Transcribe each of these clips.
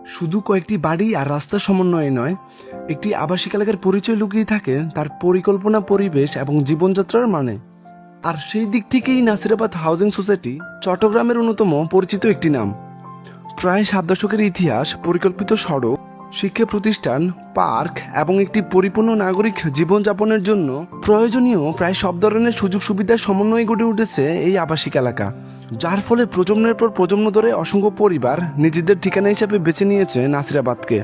শুধু কয়েকটি বাড়ি আর রাস্তার সমন্বয়ে নয়, একটি আবাসিক এলাকার পরিচয় লুকিয়ে থাকে তার পরিকল্পনা, পরিবেশ এবং জীবনযাত্রার মানে। আর সেই দিক থেকেই নাসিরাবাদ হাউজিং সোসাইটি চট্টগ্রামের অন্যতম পরিচিত একটি নাম। প্রায় 7 দশকের ইতিহাস, পরিকল্পিত সড়ক, শিক্ষা প্রতিষ্ঠান, পার্ক এবং একটি পরিপূর্ণ নাগরিক জীবনযাপনের জন্য প্রয়োজনীয় প্রায় সব ধরনের সুযোগ সুবিধার সমন্বয়ে গড়ে উঠেছে এই আবাসিক এলাকা, যার ফলে প্রজন্মের পর প্রজন্ম ধরে অসংখ্য পরিবার নিজেদের ঠিকানা হিসাবে বেছে নিয়েছে নাসিরাবাদকে।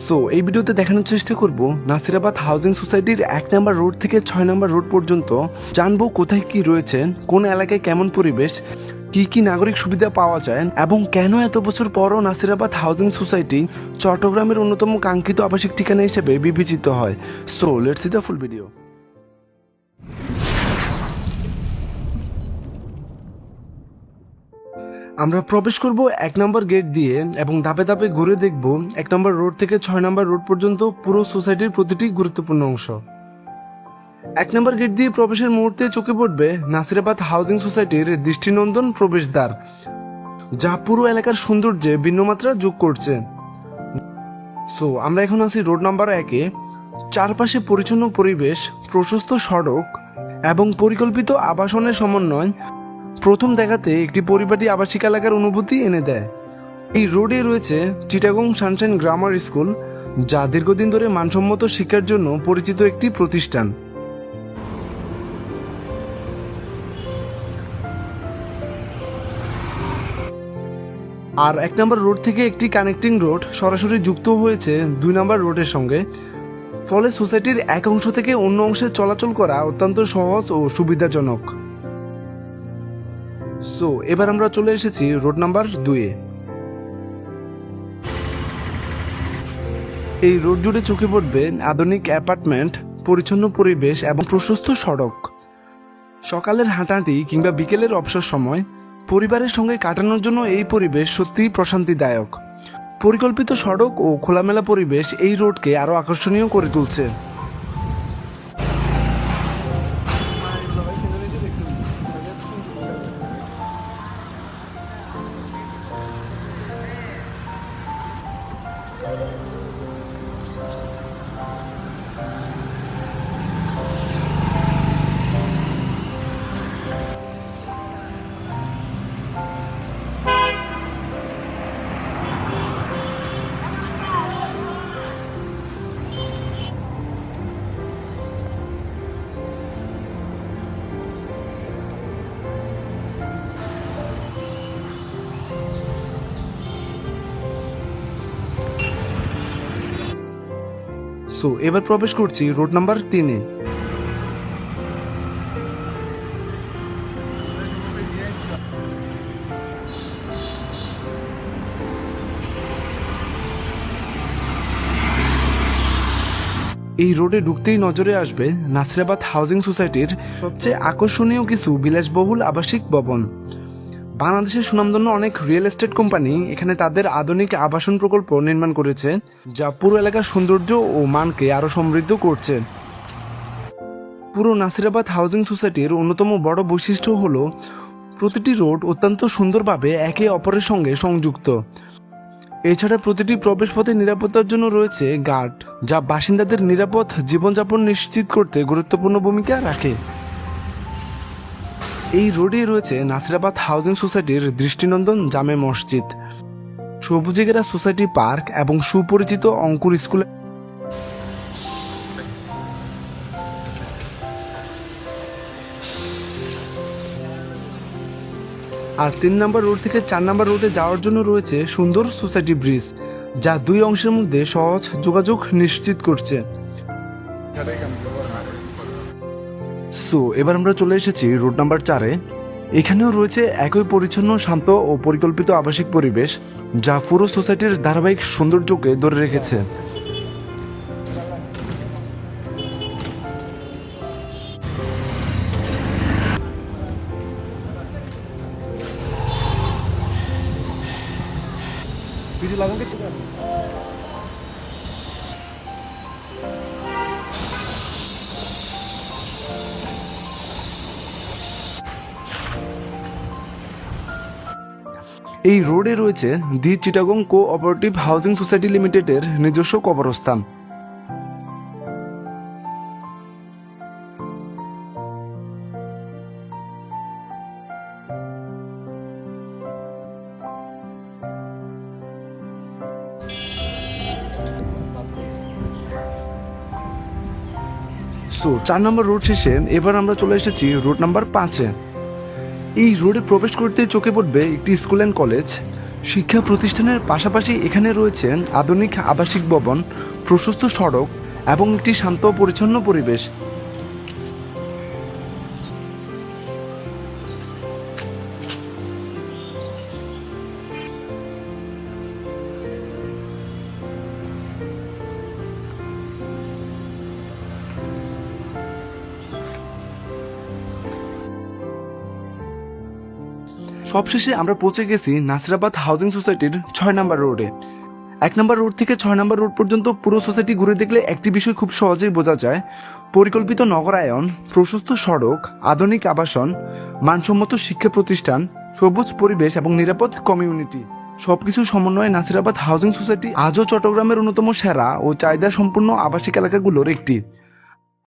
সো এই ভিডিওতে দেখানোর চেষ্টা করব নাসিরাবাদ হাউজিং সোসাইটির 1 নম্বর রোড থেকে 6 নম্বর রোড পর্যন্ত। জানবো কোথায় কি রয়েছে, কোন এলাকায় কেমন পরিবেশ, কি কি নাগরিক সুবিধা পাওয়া যায় এবং কেন এত বছর পরও নাসিরাবাদ হাউজিং সোসাইটি চট্টগ্রামের অন্যতম কাঙ্ক্ষিত আবাসিক ঠিকানা হিসেবে বিবেচিত হয়। So let's see the full video. আমরা প্রবেশ করব 1 নম্বর গেট দিয়ে এবং ধাপে ধাপে ঘুরে দেখব 1 নম্বর রোড থেকে 6 নম্বর রোড পর্যন্ত পুরো সোসাইটির প্রতিটি গুরুত্বপূর্ণ অংশ। 1 নম্বর গেট দিয়ে প্রবেশের মুহূর্তে চোখে পড়বে নাসিরাবাদ হাউজিং সোসাইটির দৃষ্টিনন্দন প্রবেশদ্বার, যা পুরো এলাকার সৌন্দর্যে ভিন্নমাত্রা যোগ করছে। সো আমরা এখন আছি রোড নাম্বার 1-এ। চারপাশে পরিচ্ছন্ন পরিবেশ, প্রশস্ত সড়ক এবং পরিকল্পিত আবাসনের সমন্বয় প্রথম দেখাতে একটি পরিপাটি আবাসিক এলাকার অনুভূতি এনে দেয়। এই রোডে রয়েছে চিটাগং সানশাইন গ্রামার স্কুল, যা দীর্ঘদিন ধরে মানসম্মত শিক্ষার জন্য পরিচিত একটি প্রতিষ্ঠান। আর 1 নম্বর রোড থেকে একটি কানেক্টিং রোড সরাসরি যুক্ত হয়েছে 2 নম্বর রোডের সঙ্গে, ফলে সোসাইটির এক অংশ থেকে অন্য অংশে চলাচল করা অত্যন্ত সহজ ও সুবিধাজনক। সো এবার আমরা চলে এসেছি রোড নাম্বার 2-এ। এই রোড জুড়ে চোখে পড়বে আধুনিক অ্যাপার্টমেন্ট, পরিচ্ছন্ন পরিবেশ এবং প্রশস্ত সড়ক। সকালের হাঁটাহাঁটি কিংবা বিকেলের অবসর সময় পরিবারের সঙ্গে কাটানোর জন্য এই পরিবেশ সত্যিই প্রশান্তিদায়ক। পরিকল্পিত সড়ক ও খোলামেলা পরিবেশ এই রোডকে আরও আকর্ষণীয় করে তুলছে। সো এবার প্রবেশ করছি রোড নাম্বার 3-এ। এই রোডে ঢুকতেই নজরে আসবে নাসিরাবাদ হাউজিং সোসাইটির সবচেয়ে আকর্ষণীয় কিছু বিলাসবহুল আবাসিক ভবন। বাংলাদেশের সুনামধন্য অনেক রিয়েল এস্টেট কোম্পানি এখানে তাদের আধুনিক আবাসন প্রকল্প নির্মাণ করেছে, যা পুরো এলাকার সৌন্দর্য ও মানকে আরও সমৃদ্ধ করছে। পুরো নাসিরাবাদ হাউজিং সোসাইটির অন্যতম বড় বৈশিষ্ট্য হলো প্রতিটি রোড অত্যন্ত সুন্দরভাবে একে অপরের সঙ্গে সংযুক্ত। এছাড়া প্রতিটি প্রবেশপথে নিরাপত্তার জন্য রয়েছে গার্ড, যা বাসিন্দাদের নিরাপদ জীবনযাপন নিশ্চিত করতে গুরুত্বপূর্ণ ভূমিকা রাখে। এই রোডে রয়েছে নাসিরাবাদ হাউজিং সোসাইটির দৃষ্টিনন্দন জামে মসজিদ, সবুজে ঘেরা সোসাইটি পার্ক এবং সুপরিচিত অঙ্কুর স্কুল। আর 3 নম্বর রোড থেকে 4 নম্বর রোডে যাওয়ার জন্য রয়েছে সুন্দর সোসাইটি ব্রিজ, যা 2 অংশের মধ্যে সহজ যোগাযোগ নিশ্চিত করছে। সো এবার আমরা চলে এসেছি রোড নাম্বার 4-এ। এখানেও রয়েছে একই পরিচ্ছন্ন, শান্ত ও পরিকল্পিত আবাসিক পরিবেশ, যা পুরো সোসাইটির ধারাবাহিক সৌন্দর্যকে ধরে রেখেছে। এই রোডে রয়েছে দি চিটাগং কোঅপারেটিভ হাউজিং সোসাইটি লিমিটেডের নিজস্ব কবরস্থান। তো 4 নম্বর রোড শেষে এবার আমরা চলে এসেছি রোড নাম্বার 5-এ। এই রোডে প্রবেশ করতে চোখে পড়বে একটি স্কুল অ্যান্ড কলেজ। শিক্ষা প্রতিষ্ঠানের পাশাপাশি এখানে রয়েছে আধুনিক আবাসিক ভবন, প্রশস্ত সড়ক এবং একটি শান্ত পরিচ্ছন্ন পরিবেশ। সবশেষে আমরা পৌঁছে গেছি নাসিরাবাদ হাউজিং সোসাইটির 6 নম্বর রোডে। 1 নম্বর রোড থেকে 6 নম্বর রোড পর্যন্ত পুরো সোসাইটি ঘুরে দেখলে একটি বিষয় খুব সহজেই বোঝা যায়। পরিকল্পিত নগরায়ন, প্রশস্ত সড়ক, আধুনিক আবাসন, মানসম্মত শিক্ষা প্রতিষ্ঠান, সবুজ পরিবেশ এবং নিরাপদ কমিউনিটি, সবকিছু সমন্বয়ে নাসিরাবাদ হাউজিং সোসাইটি আজও চট্টগ্রামের অন্যতম সেরা ও চাহিদা সম্পূর্ণ আবাসিক এলাকাগুলোর একটি।